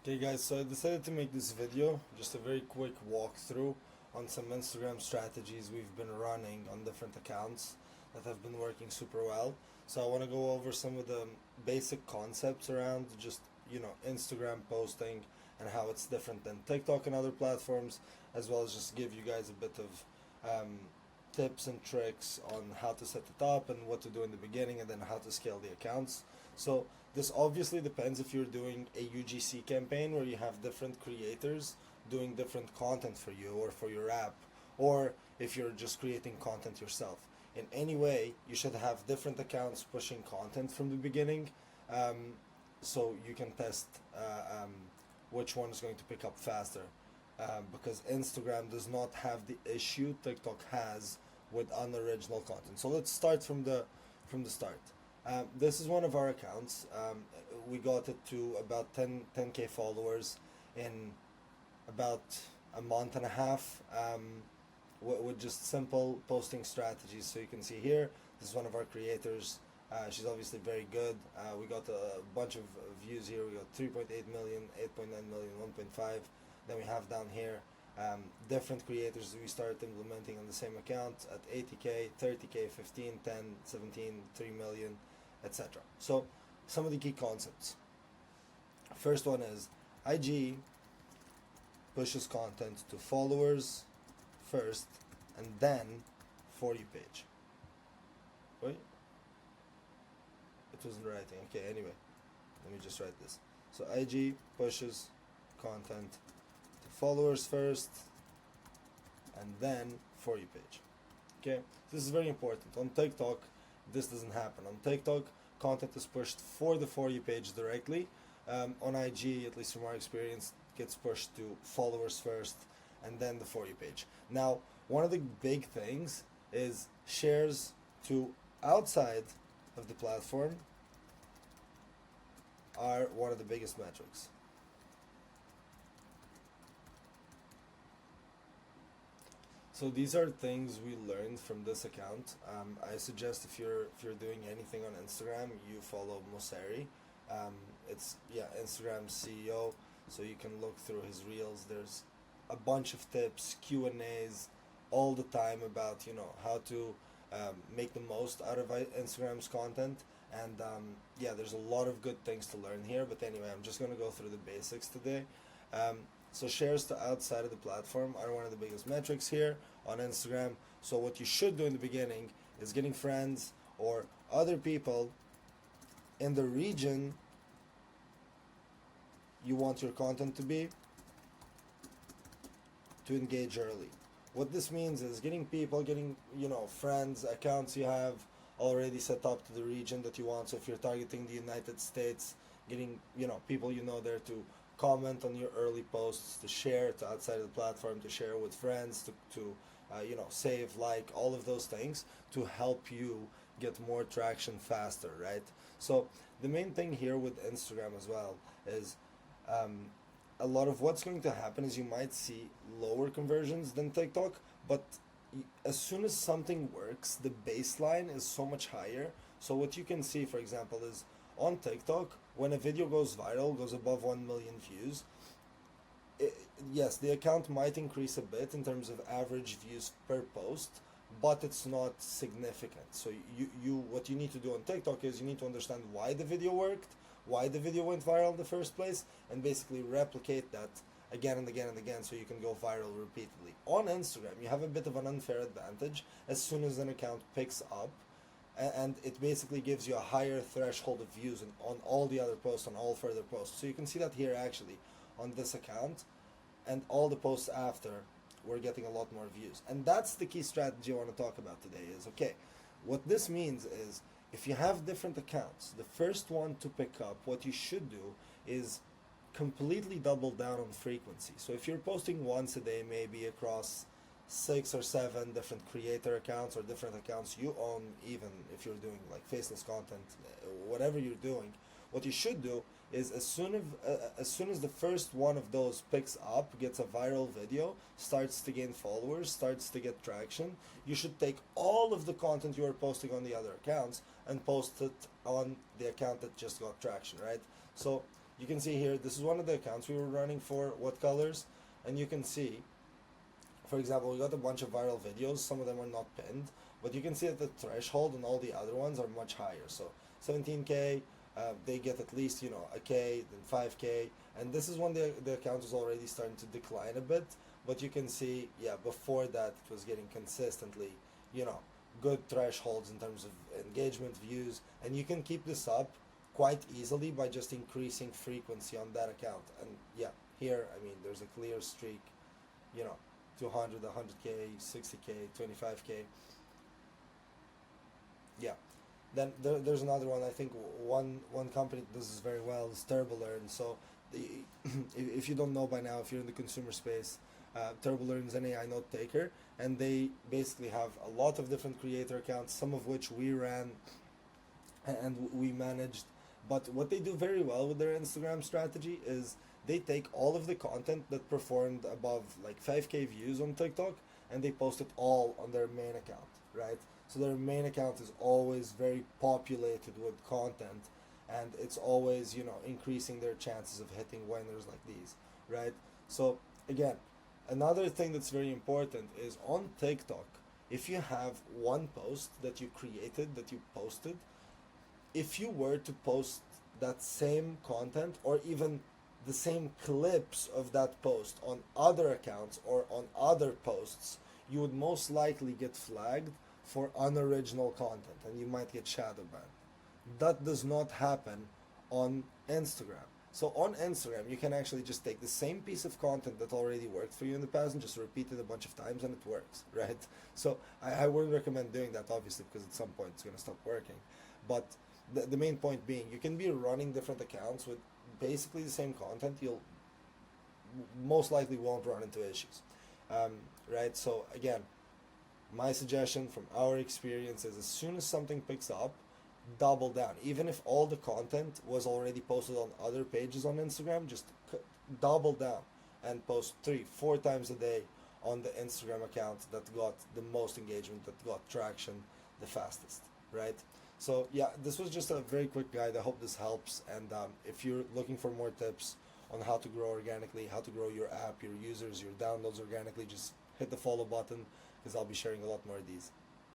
Okay guys, so I decided to make this video, just a very quick walkthrough on some Instagram strategies we've been running on different accounts that have been working super well. So I want to go over some of the basic concepts around just, Instagram posting and how it's different than TikTok and other platforms, as well as just give you guys a bit of tips and tricks on how to set it up and what to do in the beginning and then how to scale the accounts. So this obviously depends if you're doing a UGC campaign where you have different creators doing different content for you or for your app, or if you're just creating content yourself. In any way, you should have different accounts pushing content from the beginning, um, so you can test which one is going to pick up faster. Because Instagram does not have the issue TikTok has with unoriginal content. So let's start from the start. This is one of our accounts. We got it to about 10K followers in about a month and a half, with just simple posting strategies. So you can see here, this is one of our creators. She's obviously very good. We got a bunch of views here. We got 3.8 million, 8.9 million, 1.5. Then we have down here different creators we started implementing on the same account at 80K, 30K, 15, 10, 17, 3 million, etc. So some of the key concepts. First one is IG pushes content to followers first and then For You page. Wait, it wasn't writing. Okay, anyway, let me just write this. So IG pushes content to followers first and then For You page. Okay, this is very important. On TikTok, this doesn't happen. On TikTok, content is pushed for the For You page directly. On IG, at least from our experience, gets pushed to followers first and then the For You page. Now, one of the big things is shares to outside of the platform are one of the biggest metrics. So these are things we learned from this account. I suggest if you're doing anything on Instagram, you follow Mosseri. It's Instagram CEO, so you can look through his reels. There's a bunch of tips, Q and A's, all the time about how to make the most out of Instagram's content. And there's a lot of good things to learn here. But anyway, I'm just gonna go through the basics today. Um, so shares to outside of the platform are one of the biggest metrics here on Instagram. So what you should do in the beginning is getting friends or other people in the region you want your content to be to engage early. What this means is getting people, getting friends, accounts you have already set up to the region that you want. So if you're targeting the United States, getting people there to comment on your early posts, to share to outside of the platform, to share with friends, to save, like, all of those things to help you get more traction faster, right? So the main thing here with Instagram as well is um, a lot of what's going to happen is you might see lower conversions than TikTok, but as soon as something works, the baseline is so much higher. So what you can see, for example, is on TikTok, when a video goes viral, goes above 1 million views, it, yes, the account might increase a bit in terms of average views per post, but it's not significant. So you what you need to do on TikTok is you need to understand why the video worked, why the video went viral in the first place, and basically replicate that again and again and again so you can go viral repeatedly. On Instagram, you have a bit of an unfair advantage as soon as an account picks up, and it basically gives you a higher threshold of views on all the other posts, on all further posts. So you can see that here actually on this account, and all the posts after we're getting a lot more views. And that's the key strategy I want to talk about today is, okay, what this means is if you have different accounts, the first one to pick up, what you should do is completely double down on frequency. So if you're posting once a day, maybe across 6 or 7 different creator accounts or different accounts you own, even if you're doing like faceless content, whatever you're doing, what you should do is as soon as the first one of those picks up, gets a viral video, starts to gain followers, starts to get traction, you should take all of the content you are posting on the other accounts and post it on the account that just got traction, right? So you can see here, this is one of the accounts we were running for What Colors, and you can see, for example, we got a bunch of viral videos. Some of them are not pinned, but you can see that the threshold on all the other ones are much higher. So 17K, they get at least, a K, then 5K, and this is when the account is already starting to decline a bit. But you can see, yeah, before that it was getting consistently, good thresholds in terms of engagement, views, and you can keep this up quite easily by just increasing frequency on that account. And yeah, here, I mean, there's a clear streak, 200, 100K, 60K, 25K. Yeah. Then there's another one. I think one company that does this very well is TurboLearn. So the, if you don't know by now, if you're in the consumer space, TurboLearn is an AI note taker, and they basically have a lot of different creator accounts, some of which we ran and we managed. But what they do very well with their Instagram strategy is they take all of the content that performed above like 5K views on TikTok, and they post it all on their main account, right? So their main account is always very populated with content, and it's always, increasing their chances of hitting winners like these, right? So again, another thing that's very important is on TikTok, if you have one post that you created, that you posted, if you were to post that same content or even the same clips of that post on other accounts or on other posts, you would most likely get flagged for unoriginal content and you might get shadow banned. That does not happen on Instagram. So on Instagram, you can actually just take the same piece of content that already worked for you in the past and just repeat it a bunch of times and it works, right? So I wouldn't recommend doing that, obviously, because at some point it's going to stop working. But the main point being, you can be running different accounts with basically the same content. You'll most likely won't run into issues, right? So again, my suggestion from our experience is as soon as something picks up, double down. Even if all the content was already posted on other pages on Instagram, just double down and post 3-4 times a day on the Instagram account that got the most engagement, that got traction the fastest, right? So yeah, this was just a very quick guide. I hope this helps. And if you're looking for more tips on how to grow organically, how to grow your app, your users, your downloads organically, just hit the follow button because I'll be sharing a lot more of these.